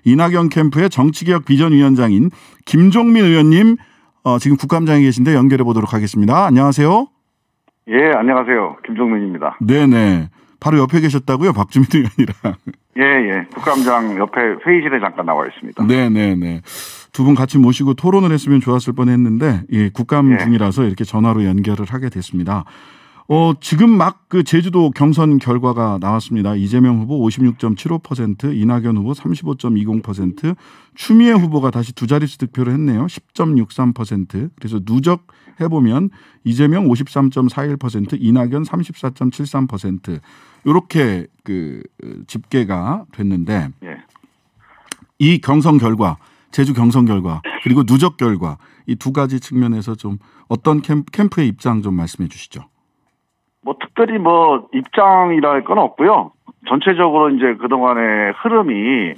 이낙연 캠프의 정치개혁 비전위원장인 김종민 의원님 지금 국감장에 계신데 연결해 보도록 하겠습니다. 안녕하세요. 예, 안녕하세요. 김종민입니다. 네네. 바로 옆에 계셨다고요? 박주민 의원이랑. 예. 국감장 옆에 회의실에 잠깐 나와 있습니다. 네네네. 두 분 같이 모시고 토론을 했으면 좋았을 뻔했는데 국감 중이라서 이렇게 전화로 연결을 하게 됐습니다. 지금 막 그 제주도 경선 결과가 나왔습니다. 이재명 후보 56.75%, 이낙연 후보 35.20%, 추미애 후보가 다시 두 자릿수 득표를 했네요. 10.63%. 그래서 누적해보면 이재명 53.41%, 이낙연 34.73% 이렇게 그 집계가 됐는데 이 경선 결과, 제주 경선 결과 그리고 누적 결과 이 두 가지 측면에서 좀 어떤 캠프의 입장 좀 말씀해 주시죠. 특별히 입장이라 할 건 없고요. 전체적으로 이제 그동안의 흐름이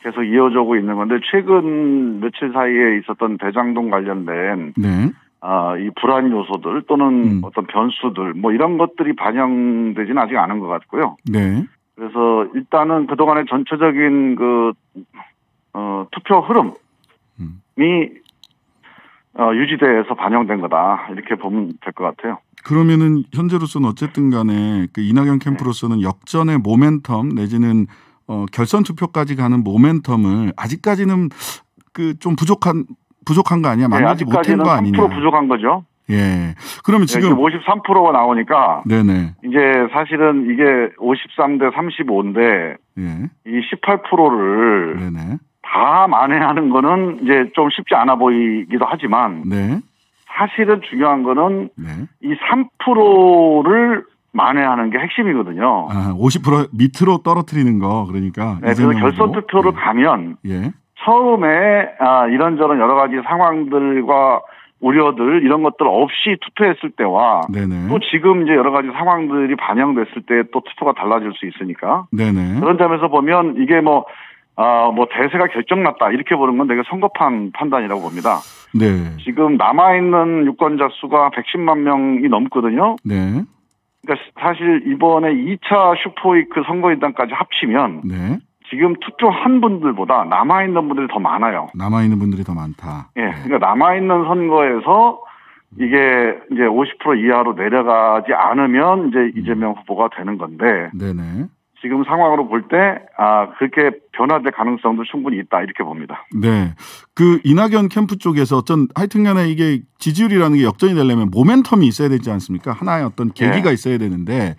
계속 이어지고 있는 건데 최근 며칠 사이에 있었던 대장동 관련된 이 불안 요소들 또는 어떤 변수들 이런 것들이 반영되지는 아직 않은 것 같고요. 그래서 일단은 그동안의 전체적인 투표 흐름이 유지돼서 반영된 거다 이렇게 보면 될 것 같아요. 그러면은 현재로서는 어쨌든 간에 그 이낙연 캠프로서는 역전의 모멘텀 내지는 결선 투표까지 가는 모멘텀을 아직까지는 그 좀 부족한 거 아니야? 만들지 못한 거 아니냐? 3% 부족한 거죠. 예. 그러면 지금 53%가 나오니까 네네. 이제 사실은 이게 53대 35인데 이 18%를 다 만회하는 거는 이제 좀 쉽지 않아 보이기도 하지만 사실은 중요한 거는 이 3%를 만회하는 게 핵심이거든요. 50% 밑으로 떨어뜨리는 거 그러니까. 그래서 결선 투표를 가면 처음에 이런저런 여러 가지 상황들과 우려들 이런 것들 없이 투표했을 때와 또 지금 이제 여러 가지 상황들이 반영됐을 때 또 투표가 달라질 수 있으니까 그런 점에서 보면 이게 대세가 결정났다 이렇게 보는 건 되게 성급한 판단이라고 봅니다. 지금 남아있는 유권자 수가 110만 명이 넘거든요. 그러니까 사실 이번에 2차 슈퍼위크 선거인단까지 합치면 지금 투표한 분들보다 남아있는 분들이 더 많아요. 남아있는 분들이 더 많다. 그러니까 남아있는 선거에서 이게 이제 50% 이하로 내려가지 않으면 이제 이재명 후보가 되는 건데 지금 상황으로 볼 때 그렇게 변화될 가능성도 충분히 있다 이렇게 봅니다. 그 이낙연 캠프 쪽에서 하여튼간에 이게 지지율이라는 게 역전이 되려면 모멘텀이 있어야 되지 않습니까? 하나의 어떤 계기가 있어야 되는데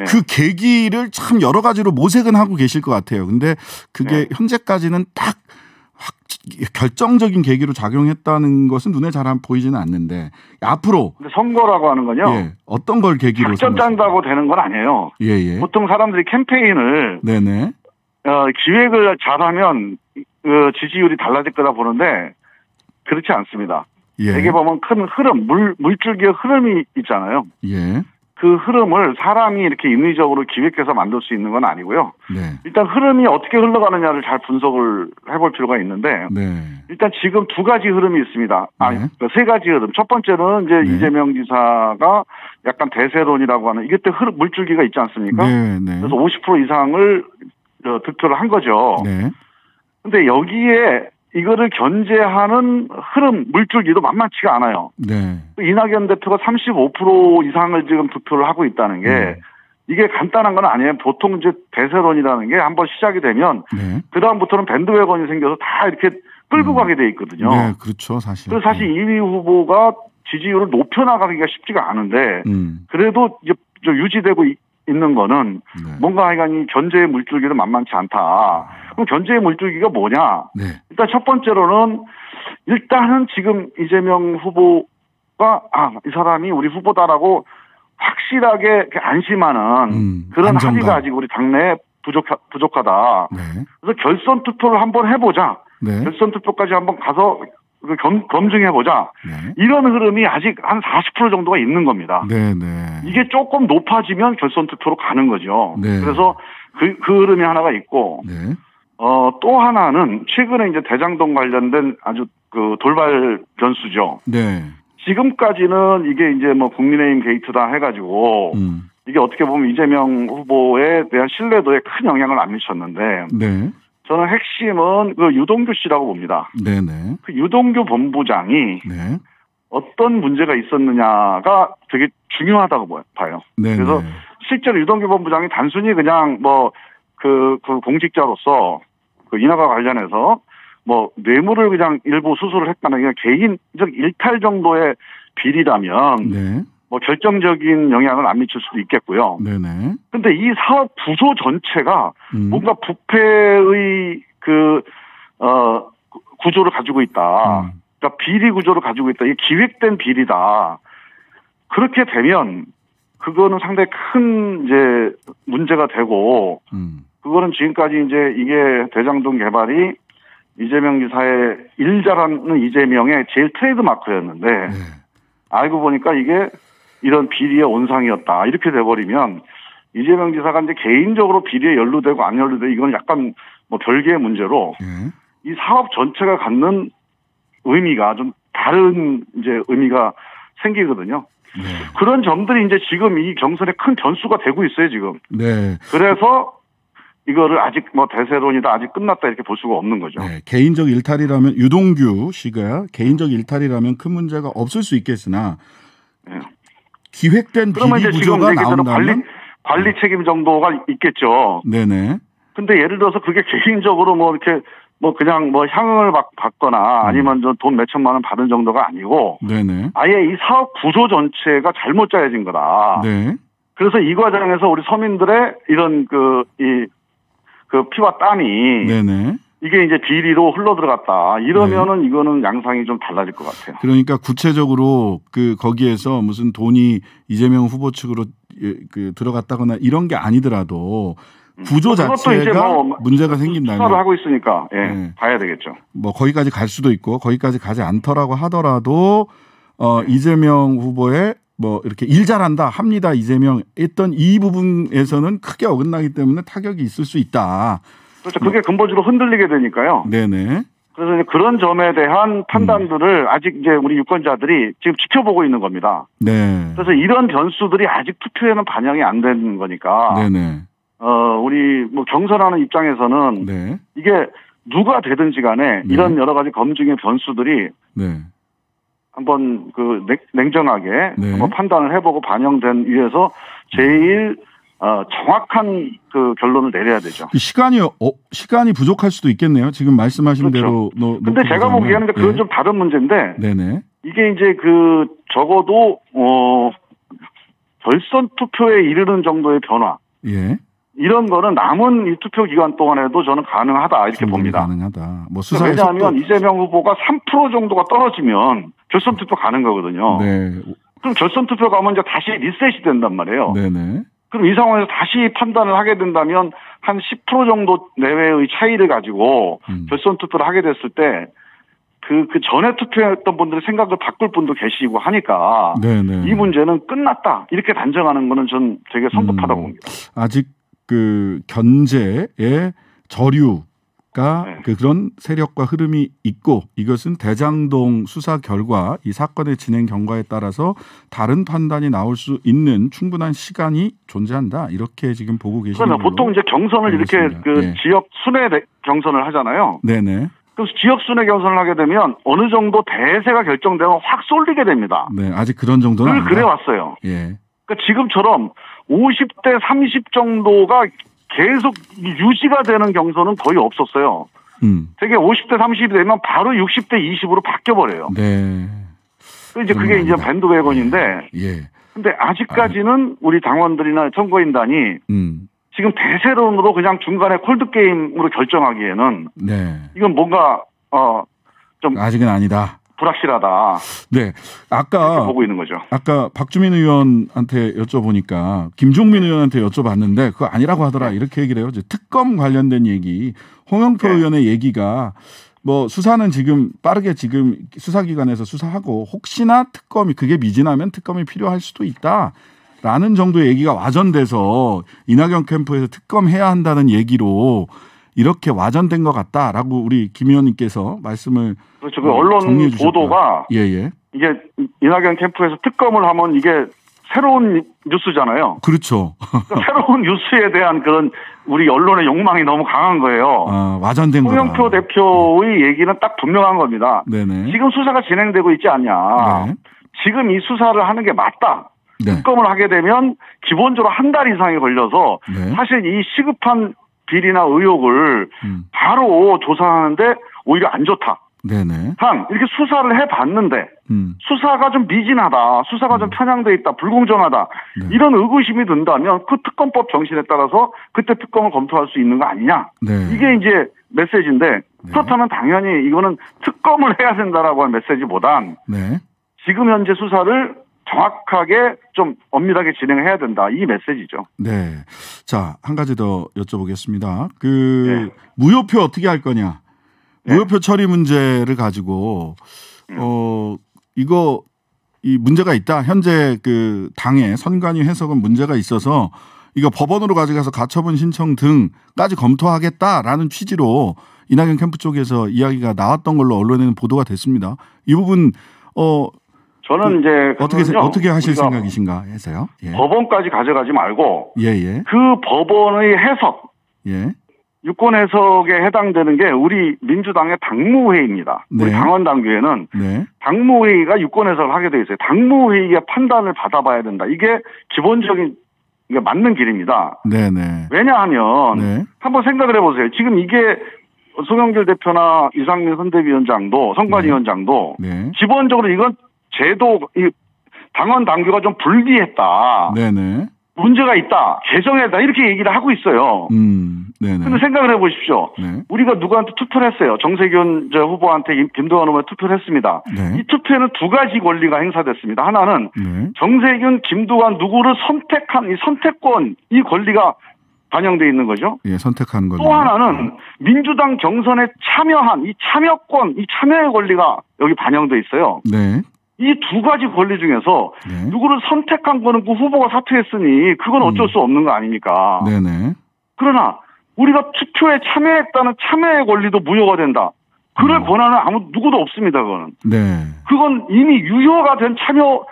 그 계기를 참 여러 가지로 모색은 하고 계실 것 같아요. 근데 그게 현재까지는 딱 결정적인 계기로 작용했다는 것은 눈에 잘 보이지는 않는데 앞으로 근데 선거라고 하는 건요. 어떤 걸 계기로 작전 짠다고 되는 건 아니에요. 보통 사람들이 캠페인을 기획을 잘하면 지지율이 달라질 거다 보는데 그렇지 않습니다. 되게 보면 큰 흐름, 물줄기의 흐름이 있잖아요. 그 흐름을 사람이 이렇게 인위적으로 기획해서 만들 수 있는 건 아니고요. 일단 흐름이 어떻게 흘러가느냐를 잘 분석을 해볼 필요가 있는데 일단 지금 두 가지 흐름이 있습니다. 세 가지 흐름. 첫 번째는 이제 이재명 지사가 약간 대세론이라고 하는 이게 또 물줄기가 있지 않습니까? 그래서 50% 이상을 득표를 한 거죠. 근데 여기에 이거를 견제하는 흐름, 물줄기도 만만치가 않아요. 이낙연 대표가 35% 이상을 지금 득표를 하고 있다는 게 이게 간단한 건 아니에요. 보통 이제 대세론이라는 게 한번 시작이 되면 그다음부터는 밴드웨건이 생겨서 다 이렇게 끌고 가게 돼 있거든요. 그렇죠, 사실. 그래서 사실 2위 후보가 지지율을 높여나가기가 쉽지가 않은데 그래도 이제 유지되고 있는 거는 뭔가 하여간 이 견제의 물줄기는 만만치 않다. 그럼 견제의 물줄기가 뭐냐? 일단 첫 번째로는 일단은 지금 이재명 후보가 이 사람이 우리 후보다라고 확실하게 안심하는 그런 합의가 아직 우리 당내에 부족하다. 그래서 결선 투표를 한번 해보자. 결선 투표까지 한번 가서 검증해보자. 이런 흐름이 아직 한 40% 정도가 있는 겁니다. 이게 조금 높아지면 결선 투표로 가는 거죠. 그래서 그 흐름이 하나가 있고 또 하나는 최근에 이제 대장동 관련된 아주 그 돌발 변수죠. 지금까지는 이게 이제 국민의힘 게이트다 해가지고 이게 어떻게 보면 이재명 후보에 대한 신뢰도에 큰 영향을 안 미쳤는데 저는 핵심은 그 유동규 씨라고 봅니다. 네네. 그 유동규 본부장이 네. 어떤 문제가 있었느냐가 되게 중요하다고 봐요. 네네. 그래서 실제로 유동규 본부장이 단순히 그냥 뭐 그 공직자로서 그 인허가 관련해서 뭐 뇌물을 그냥 일부 수수를 했다는 그냥 개인적 일탈 정도의 비리라면 네. 뭐 결정적인 영향을 안 미칠 수도 있겠고요. 네네. 근데 이 사업 구조 전체가 뭔가 부패의 구조를 가지고 있다. 그러니까 비리 구조를 가지고 있다. 이게 기획된 비리다. 그렇게 되면 그거는 상당히 큰 이제 문제가 되고 그거는 지금까지 이제 이게 대장동 개발이 이재명 지사의 일 잘하는 이재명의 제일 트레이드 마크였는데 알고 보니까 이게 이런 비리의 온상이었다. 이렇게 돼버리면 이재명 지사가 이제 개인적으로 비리에 연루되고 안 연루되고 이건 약간 뭐 별개의 문제로 이 사업 전체가 갖는 의미가 좀 다른 이제 의미가 생기거든요. 네. 그런 점들이 이제 지금 이 경선에 큰 변수가 되고 있어요, 지금. 네. 그래서 이거를 아직 뭐 대세론이다, 아직 끝났다 이렇게 볼 수가 없는 거죠. 네. 개인적 일탈이라면 유동규 씨가 개인적 일탈이라면 큰 문제가 없을 수 있겠으나 네. 기획된 비리 구조가 나온다면 관리 책임 정도가 있겠죠. 네네. 근데 예를 들어서 그게 개인적으로 뭐 이렇게 뭐 그냥 뭐 향응을 받거나 아니면 돈 몇천만 원 받은 정도가 아니고 네네. 아예 이 사업 구조 전체가 잘못 짜여진 거다. 네. 그래서 이 과정에서 우리 서민들의 이런 그 피와 땀이 네네. 이게 이제 비리로 흘러 들어갔다. 이러면은 이거는 양상이 좀 달라질 것 같아요. 그러니까 구체적으로 거기에서 무슨 돈이 이재명 후보 측으로 들어갔다거나 이런 게 아니더라도 구조 자체가 뭐 문제가 생긴다면 수사를 하고 있으니까 봐야 되겠죠. 뭐 거기까지 갈 수도 있고 거기까지 가지 않더라고 하더라도 이재명 후보의 뭐 이렇게 일 잘한다 합니다. 이재명 했던 이 부분에서는 크게 어긋나기 때문에 타격이 있을 수 있다. 그렇죠. 그게 근본적으로 흔들리게 되니까요. 네네. 그래서 이제 그런 점에 대한 판단들을 아직 이제 우리 유권자들이 지금 지켜보고 있는 겁니다. 네. 그래서 이런 변수들이 아직 투표에는 반영이 안 되는 거니까. 네네. 우리 뭐 경선하는 입장에서는 네. 이게 누가 되든지 간에 이런 여러 가지 검증의 변수들이 한번 냉정하게 한번 판단을 해보고 반영된 위에서 제일 정확한 결론을 내려야 되죠. 시간이 부족할 수도 있겠네요. 지금 말씀하신 그렇죠. 대로. 근데 제가 보기에는 그건 좀 다른 문제인데. 네네. 이게 이제 적어도 결선 투표에 이르는 정도의 변화. 예. 이런 거는 남은 이 투표 기간 동안에도 저는 가능하다 이렇게 봅니다. 가능하다. 뭐 왜냐하면 이재명 후보가 3% 정도가 떨어지면 결선 투표 가는 거거든요. 네. 그럼 결선 투표 가면 이제 다시 리셋이 된단 말이에요. 네네. 그럼 이 상황에서 다시 판단을 하게 된다면 한 10% 정도 내외의 차이를 가지고 결선 투표를 하게 됐을 때 그 전에 투표했던 분들의 생각을 바꿀 분도 계시고 하니까 네네. 이 문제는 끝났다 이렇게 단정하는 거는 전 되게 성급하다고 봅니다. 아직 견제의 저류가 그런 세력과 흐름이 있고 이것은 대장동 수사 결과 이 사건의 진행 경과에 따라서 다른 판단이 나올 수 있는 충분한 시간이 존재한다. 이렇게 지금 보고 계시는 거죠. 보통 이제 경선을 알겠습니다. 이렇게 지역 순회 경선을 하잖아요. 네네. 그래서 지역 순회 경선을 하게 되면 어느 정도 대세가 결정되면 확 쏠리게 됩니다. 네, 아직 그런 정도는 아니다. 그래 왔어요. 예. 그러니까 지금처럼 50대 30 정도가 계속 유지가 되는 경선은 거의 없었어요. 되게 50대 30이 되면 바로 60대 20으로 바뀌어버려요. 네. 이제 그게 이제 밴드웨건인데. 예. 근데 아직까지는 우리 당원들이나 선거인단이 지금 대세론으로 그냥 중간에 콜드게임으로 결정하기에는. 네. 이건 뭔가, 좀. 아직은 아니다. 불확실하다. 네. 아까 보고 있는 거죠. 아까 박주민 의원한테 여쭤보니까 김종민 의원한테 여쭤봤는데 그거 아니라고 하더라. 이렇게 얘기를 해요. 특검 관련된 얘기. 홍영표 의원의 얘기가 뭐 수사는 지금 빠르게 지금 수사기관에서 수사하고 혹시나 특검이 그게 미진하면 특검이 필요할 수도 있다라는 정도의 얘기가 와전돼서 이낙연 캠프에서 특검해야 한다는 얘기로 이렇게 와전된 것 같다라고 우리 김 의원님께서 말씀을 그렇죠. 그 언론 보도가 예예. 이게 이낙연 캠프에서 특검을 하면 이게 새로운 뉴스잖아요. 그렇죠. 그러니까 새로운 뉴스에 대한 그런 우리 언론의 욕망이 너무 강한 거예요. 와전된 거다. 홍영표 대표의 얘기는 딱 분명한 겁니다. 네네. 지금 수사가 진행되고 있지 않냐. 네. 지금 이 수사를 하는 게 맞다. 네. 특검을 하게 되면 기본적으로 한 달 이상이 걸려서 네. 사실 이 시급한 비리나 의혹을 바로 조사하는데 오히려 안 좋다. 네네. 이렇게 수사를 해봤는데 수사가 좀 미진하다, 수사가 좀 편향돼 있다, 불공정하다 네. 이런 의구심이 든다면 그 특검법 정신에 따라서 그때 특검을 검토할 수 있는 거 아니냐. 네. 이게 이제 메시지인데 네. 그렇다면 당연히 이거는 특검을 해야 된다라고 한 메시지보단 네. 지금 현재 수사를 정확하게 좀 엄밀하게 진행해야 된다. 이 메시지죠. 네. 자, 한 가지 더 여쭤보겠습니다. 네. 무효표 어떻게 할 거냐? 무효표 처리 문제를 가지고 이거 이 문제가 있다. 현재 그 당의 선관위 해석은 문제가 있어서 이거 법원으로 가져가서 가처분 신청 등까지 검토하겠다라는 취지로 이낙연 캠프 쪽에서 이야기가 나왔던 걸로 언론에는 보도가 됐습니다. 이 부분 저는 이제 어떻게 하실 생각이신가 해서요. 예. 법원까지 가져가지 말고 예. 그 법원의 해석. 예. 유권 해석에 해당되는 게 우리 민주당의 당무회의입니다. 네. 우리 당원당규에는 네. 당무회의가 유권 해석을 하게 돼 있어요. 당무회의의 판단을 받아봐야 된다. 이게 기본적인 이게 맞는 길입니다. 네네. 왜냐하면 네. 한번 생각을 해보세요. 지금 이게 송영길 대표나 이상민 선대위원장도 선관위원장도 네. 기본적으로 이건 제도 당원당규가 좀 불리했다. 네네. 문제가 있다. 개정해다. 이렇게 얘기를 하고 있어요. 네네. 근데 생각을 해보십시오. 네. 우리가 누구한테 투표를 했어요. 정세균 후보한테 김동완 후보에 투표를 했습니다. 네. 이 투표에는 두 가지 권리가 행사됐습니다. 하나는 네. 정세균, 김두관 누구를 선택한 이 선택권, 이 권리가 반영되어 있는 거죠. 예, 선택한 권리. 또 하나는 민주당 경선에 참여한 이 참여권, 이 참여의 권리가 여기 반영되어 있어요. 네. 이 두 가지 권리 중에서 네. 누구를 선택한 거는 그 후보가 사퇴했으니 그건 어쩔 수 없는 거 아닙니까? 네네. 그러나 우리가 투표에 참여했다는 참여의 권리도 무효가 된다. 그럴 권한은 누구도 없습니다. 그거는. 네. 그건 이미 유효가 된 참여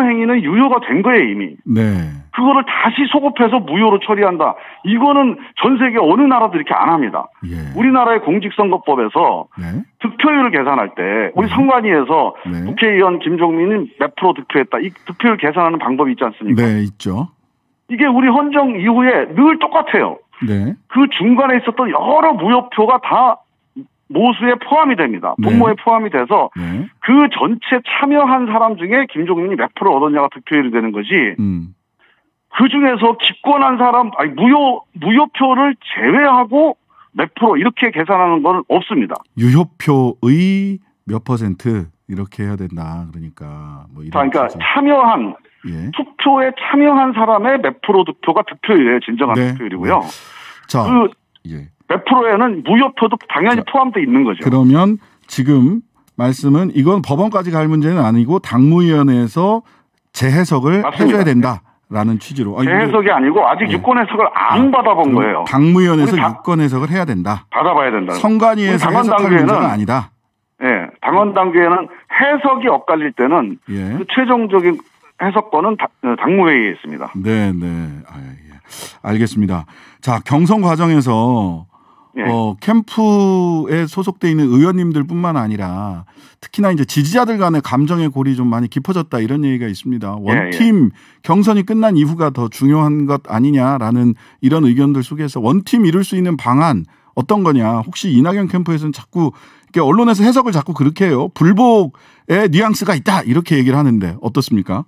행위는 유효가 된 거예요 이미. 네. 그거를 다시 소급해서 무효로 처리한다. 이거는 전 세계 어느 나라도 이렇게 안 합니다. 예. 우리나라의 공직선거법에서 네. 득표율을 계산할 때 우리 선관위에서 네. 국회의원 김종민은 몇 프로 득표했다. 이 득표율 계산하는 방법이 있지 않습니까? 네, 있죠. 이게 우리 헌정 이후에 늘 똑같아요. 네. 그 중간에 있었던 여러 무효표가 다 모수에 포함이 됩니다. 분모에 네. 포함이 돼서 네. 그 전체 참여한 사람 중에 김종민이 몇 프로 얻었냐가 득표율이 되는 거지. 그 중에서 기권한 사람, 무효표를 제외하고 몇 프로 이렇게 계산하는 건 없습니다. 유효표의 몇 퍼센트 이렇게 해야 된다. 그러니까 뭐 이런. 그러니까 참여한 예. 투표에 참여한 사람의 몇 프로 득표가 득표율이에요. 진정한 네. 득표율이고요. 자, 예. 몇 프로에는 무효표도 당연히 포함되어 있는 거죠. 그러면 지금 말씀은 이건 법원까지 갈 문제는 아니고 당무위원회에서 재해석을 맞습니다. 해줘야 된다라는 취지로. 재해석이 아니고 아직 예. 유권 해석을 안 받아본 거예요. 당무위원회에서 유권 해석을 해야 된다. 받아봐야 된다. 선관위에서 해석할 문제가 아니다. 예, 당원 단계에는 해석이 엇갈릴 때는 예. 그 최종적인 해석권은 당무회의에 있습니다. 네. 예. 알겠습니다. 자, 경선 과정에서 예. 캠프에 소속돼 있는 의원님들뿐만 아니라 특히나 이제 지지자들 간의 감정의 골이 좀 많이 깊어졌다 이런 얘기가 있습니다. 원팀 경선이 끝난 이후가 더 중요한 것 아니냐라는 이런 의견들 속에서 원팀 이룰 수 있는 방안 어떤 거냐. 혹시 이낙연 캠프에서는 자꾸 이렇게 언론에서 해석을 자꾸 그렇게 해요. 불복의 뉘앙스가 있다 이렇게 얘기를 하는데 어떻습니까?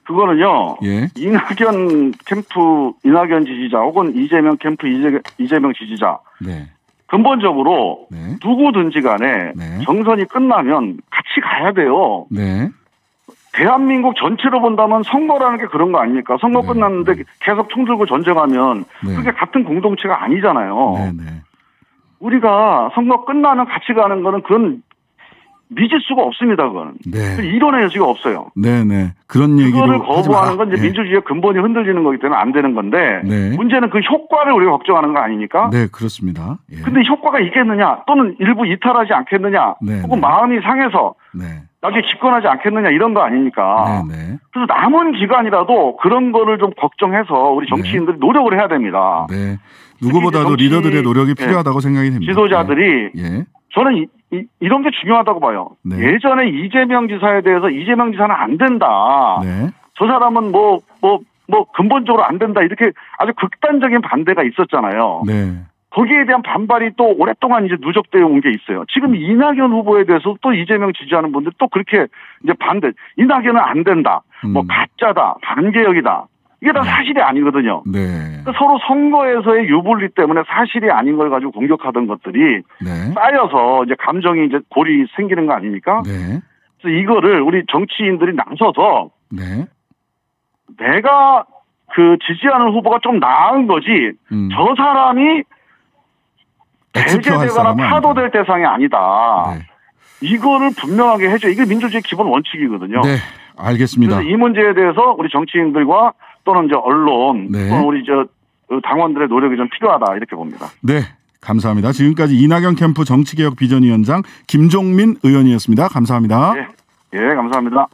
그거는요. 예. 이낙연 캠프, 이낙연 지지자 혹은 이재명 캠프, 이재명 지지자. 네. 근본적으로 네. 누구든지 간에 네. 경선이 끝나면 같이 가야 돼요. 네. 대한민국 전체로 본다면 선거라는 게 그런 거 아닙니까? 선거 네. 끝났는데 계속 총 들고 전쟁하면 네. 그게 같은 공동체가 아니잖아요. 네. 우리가 선거 끝나면 같이 가는 거는 그건 믿을 수가 없습니다. 그건. 네. 이론의 여지가 없어요. 네네. 그런 얘기를 그거를 거부하는 건 이제 민주주의의 근본이 흔들리는 거기 때문에 안 되는 건데 문제는 그 효과를 우리가 걱정하는 거 아닙니까? 네, 그렇습니다. 근데 효과가 있겠느냐 또는 일부 이탈하지 않겠느냐 혹은 마음이 상해서 나중에 집권하지 않겠느냐 이런 거 아닙니까? 그래서 남은 기간이라도 그런 거를 좀 걱정해서 우리 정치인들이 노력을 해야 됩니다. 네. 누구보다도 리더들의 노력이 필요하다고 생각이 됩니다. 지도자들이 저는 이런 게 중요하다고 봐요. 예전에 이재명 지사에 대해서 이재명 지사는 안 된다. 저 사람은 뭐 근본적으로 안 된다. 이렇게 아주 극단적인 반대가 있었잖아요. 거기에 대한 반발이 또 오랫동안 이제 누적되어 온 게 있어요. 지금 이낙연 후보에 대해서 또 이재명 지지하는 분들 또 그렇게 이제 반대. 이낙연은 안 된다. 뭐 가짜다. 반개혁이다. 이게 다 사실이 아니거든요. 그러니까 서로 선거에서의 유불리 때문에 사실이 아닌 걸 가지고 공격하던 것들이 쌓여서 이제 감정이 이제 골이 생기는 거 아닙니까? 그래서 이거를 우리 정치인들이 나서서 내가 그 지지하는 후보가 좀 나은 거지 저 사람이 배제되거나 파도될 대상이 아니다. 이거를 분명하게 해줘. 이게 민주주의 기본 원칙이거든요. 네, 알겠습니다. 그래서 이 문제에 대해서 우리 정치인들과 또는 이제 언론, 또는 우리 당원들의 노력이 좀 필요하다 이렇게 봅니다. 네, 감사합니다. 지금까지 이낙연 캠프 정치개혁 비전위원장 김종민 의원이었습니다. 감사합니다. 예, 감사합니다.